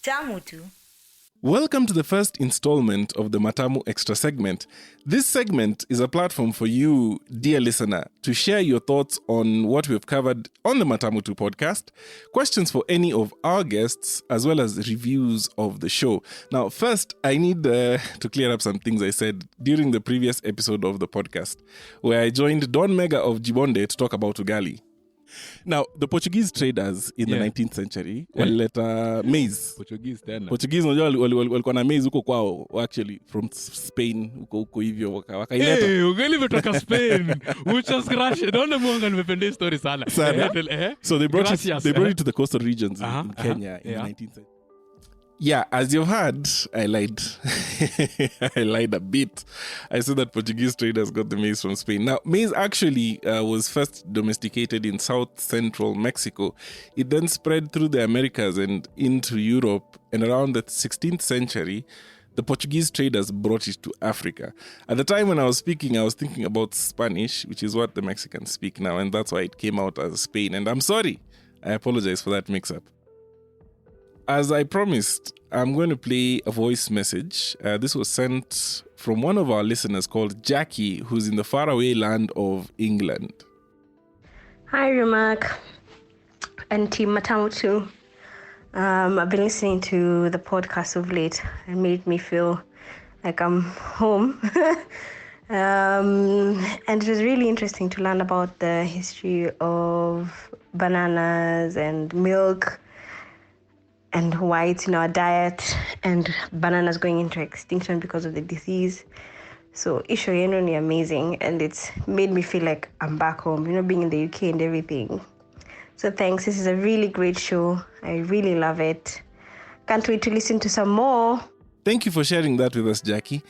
Tamutu. Welcome to the first installment of the Matamu Extra segment. This segment is a platform for you, dear listener, to share your thoughts on what we've covered on the Matamu 2 podcast, questions for any of our guests, as well as reviews of the show. Now, first, I need to clear up some things I said during the previous episode of the podcast, where I joined Don Mega of Jibonde to talk about ugali. Now, the Portuguese traders in the 19th century walileta maize. Portuguese walikuwa na maize huko kwao, actually from Spain huko hivyo wakaileta. Ugali imetoka Spain. Ucha scratch. Naona mwanga nimependa story sana. So they brought it to the coastal regions in Kenya in the 19th century. Yeah, as you've heard, I lied. I lied a bit. I said that Portuguese traders got the maize from Spain. Now, maize actually was first domesticated in south-central Mexico. It then spread through the Americas and into Europe. And around the 16th century, the Portuguese traders brought it to Africa. At the time when I was speaking, I was thinking about Spanish, which is what the Mexicans speak now. And that's why it came out as Spain. And I'm sorry. I apologize for that mix-up. As I promised, I'm going to play a voice message. This was sent from one of our listeners called Jackie, who's in the faraway land of England. Hi, Rimak and Team Matamu 2. I've been listening to the podcast of late and made me feel like I'm home. And it was really interesting to learn about the history of bananas and milk and why it's in our diet, and bananas going into extinction because of the disease. So issue yenu ni amazing, and it's made me feel like I'm back home, being in the UK and everything. So thanks, this is a really great show. I really love it. Can't wait to listen to some more. Thank you for sharing that with us, Jackie.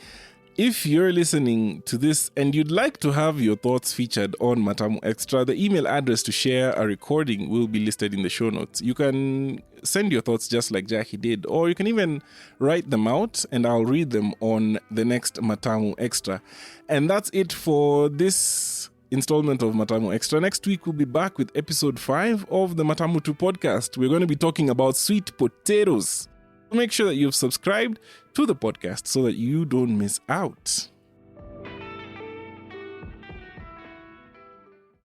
If you're listening to this and you'd like to have your thoughts featured on Matamu Extra, the email address to share a recording will be listed in the show notes. You can send your thoughts just like Jackie did, or you can even write them out and I'll read them on the next Matamu Extra. And that's it for this installment of Matamu Extra. Next week, we'll be back with episode 5 of the Matamu 2 podcast. We're going to be talking about sweet potatoes. Make sure that you've subscribed to the podcast so that you don't miss out.